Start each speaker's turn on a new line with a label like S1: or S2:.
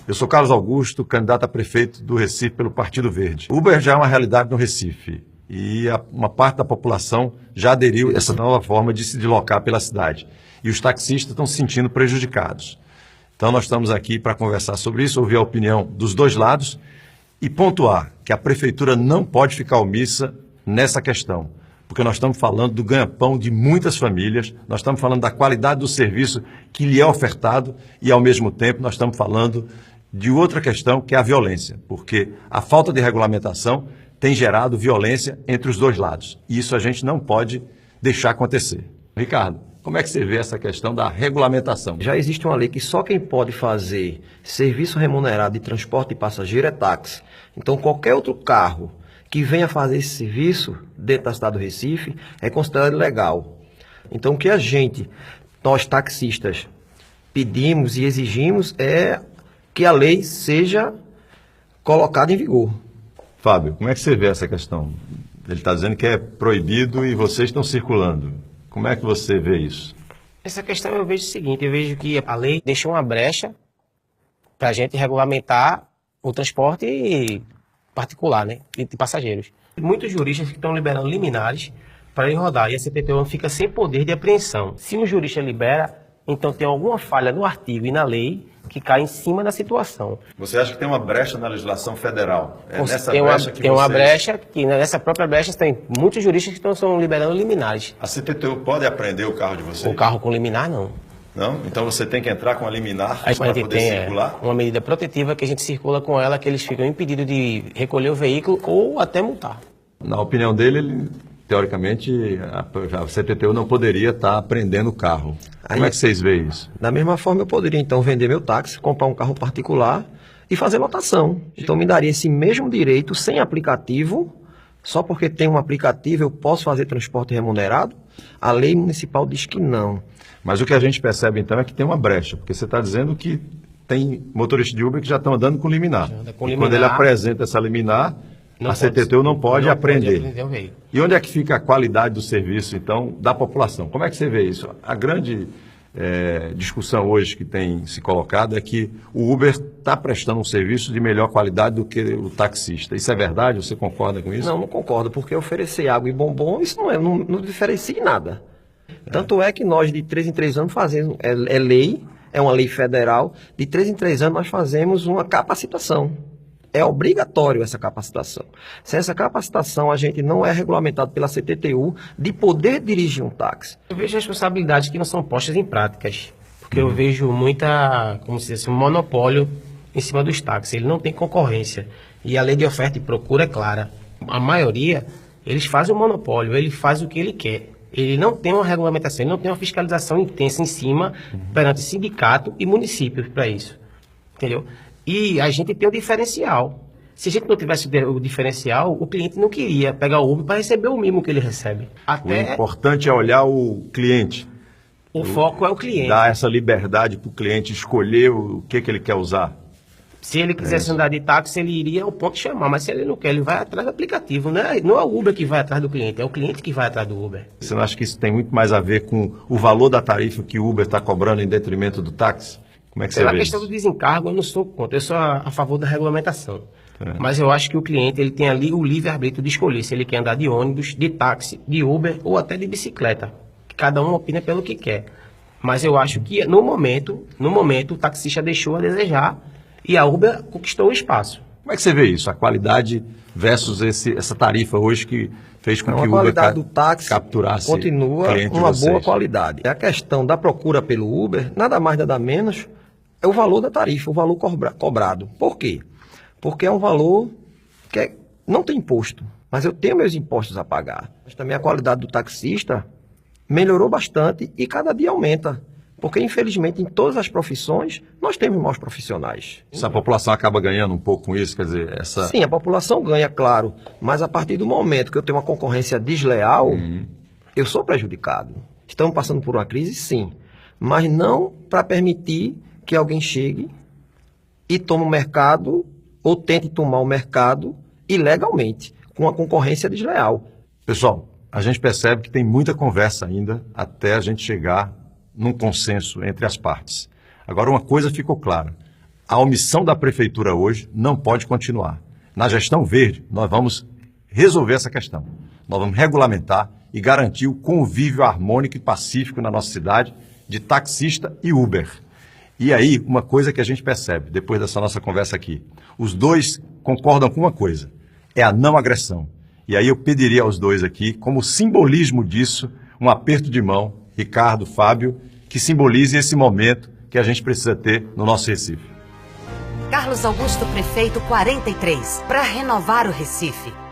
S1: Eu sou Carlos Augusto, candidato a prefeito do Recife pelo Partido Verde. O Uber já é uma realidade no Recife e uma parte da população já aderiu a essa nova forma de se deslocar pela cidade. E os taxistas estão se sentindo prejudicados. Então nós estamos aqui para conversar sobre isso, ouvir a opinião dos dois lados e pontuar que a prefeitura não pode ficar omissa nessa questão, porque nós estamos falando do ganha-pão de muitas famílias, nós estamos falando da qualidade do serviço que lhe é ofertado e, ao mesmo tempo, nós estamos falando de outra questão, que é a violência, porque a falta de regulamentação tem gerado violência entre os dois lados. E isso a gente não pode deixar acontecer. Ricardo, como é que você vê essa questão da regulamentação?
S2: Já existe uma lei que só quem pode fazer serviço remunerado de transporte de passageiro é táxi. Então, qualquer outro carro que venha fazer esse serviço dentro da cidade do Recife é considerado ilegal. Então, o que nós taxistas, pedimos e exigimos é que a lei seja colocada em vigor.
S1: Fábio, como é que você vê essa questão? Ele está dizendo que é proibido e vocês estão circulando. Como é que você vê isso?
S3: Essa questão eu vejo o seguinte, eu vejo que a lei deixou uma brecha para a gente regulamentar o transporte particular, né, de passageiros. Muitos juristas que estão liberando liminares para ir rodar e a CPTU fica sem poder de apreensão. Se um jurista libera, então tem alguma falha no artigo e na lei que cai em cima da situação.
S1: Você acha que tem uma brecha na legislação federal?
S3: Tem uma brecha que nessa própria brecha tem muitos juristas que estão liberando liminares.
S1: A CPTU pode apreender o carro de vocês?
S3: O carro com liminar, não.
S1: Não? Então você tem que entrar com a liminar
S3: para
S1: poder circular?
S3: Uma medida protetiva que a gente circula com ela, que eles ficam impedidos de recolher o veículo ou até multar.
S1: Na opinião dele, teoricamente, a CPTU não poderia estar apreendendo o carro. Como é que vocês veem isso?
S2: Da mesma forma, eu poderia, então, vender meu táxi, comprar um carro particular e fazer lotação. Então, me daria esse mesmo direito sem aplicativo. Só porque tem um aplicativo eu posso fazer transporte remunerado? A lei municipal diz que não.
S1: Mas o que a gente percebe, então, é que tem uma brecha, porque você está dizendo que tem motoristas de Uber que já estão andando com liminar. E quando ele apresenta essa liminar, a CPTU não pode apreender. E onde é que fica a qualidade do serviço, então, da população? Como é que você vê isso? A grande discussão hoje que tem se colocado é que o Uber está prestando um serviço de melhor qualidade do que o taxista. Isso é verdade? Você concorda com isso?
S2: Não, não concordo, porque oferecer água e bombom, isso não diferencia em nada. Tanto é que nós, de 3 em 3 anos, fazemos, é lei, é uma lei federal, de 3 em 3 anos nós fazemos uma capacitação. É obrigatório essa capacitação. Sem essa capacitação, a gente não é regulamentado pela CPTU de poder dirigir um táxi.
S3: Eu vejo responsabilidades que não são postas em práticas, porque eu vejo como se diz, um monopólio em cima dos táxis. Ele não tem concorrência. E a lei de oferta e procura é clara. A maioria, eles fazem o monopólio, ele faz o que ele quer. Ele não tem uma regulamentação, ele não tem uma fiscalização intensa em cima perante sindicato e municípios para isso. Entendeu? E a gente tem o diferencial. Se a gente não tivesse o diferencial, o cliente não queria pegar o Uber para receber o mínimo que ele recebe.
S1: O importante é olhar o cliente.
S3: O foco é o cliente.
S1: Dar essa liberdade para o cliente escolher o que ele quer usar.
S3: Se ele quisesse andar de táxi, ele iria ao ponto de chamar. Mas se ele não quer, ele vai atrás do aplicativo. Não é o Uber que vai atrás do cliente, é o cliente que vai atrás do Uber.
S1: Você não acha que isso tem muito mais a ver com o valor da tarifa que o Uber está cobrando em detrimento do táxi? Como é que você vê isso?
S3: A questão do desencargo, eu não sou contra. Eu sou a favor da regulamentação. Mas eu acho que o cliente ele tem ali o livre-arbítrio de escolher se ele quer andar de ônibus, de táxi, de Uber ou até de bicicleta. Cada um opina pelo que quer. Mas eu acho que, no momento, o taxista deixou a desejar e a Uber conquistou o espaço.
S1: Como é que você vê isso? A qualidade versus essa tarifa hoje que fez com que o Uber
S2: qualidade do táxi
S1: capturasse
S2: continua uma boa qualidade. A questão da procura pelo Uber, nada mais, nada menos, é o valor da tarifa, o valor cobrado. Por quê? Porque é um valor que não tem imposto, mas eu tenho meus impostos a pagar. Mas também a qualidade do taxista melhorou bastante e cada dia aumenta. Porque, infelizmente, em todas as profissões, nós temos maus profissionais.
S1: Se a população acaba ganhando um pouco com isso, quer dizer,
S2: Sim, a população ganha, claro, mas a partir do momento que eu tenho uma concorrência desleal, eu sou prejudicado. Estamos passando por uma crise, sim, mas não para permitir que alguém chegue e tome o mercado ou tente tomar o mercado ilegalmente, com a concorrência desleal.
S1: Pessoal, a gente percebe que tem muita conversa ainda até a gente chegar num consenso entre as partes. Agora, uma coisa ficou clara. A omissão da prefeitura hoje não pode continuar. Na gestão verde, nós vamos resolver essa questão. Nós vamos regulamentar e garantir o convívio harmônico e pacífico na nossa cidade de taxista e Uber. E aí, uma coisa que a gente percebe, depois dessa nossa conversa aqui, os dois concordam com uma coisa, é a não agressão. E aí eu pediria aos dois aqui, como simbolismo disso, um aperto de mão, Ricardo, Fábio, que simbolize esse momento que a gente precisa ter no nosso Recife.
S4: Carlos Augusto Prefeito 43, para renovar o Recife.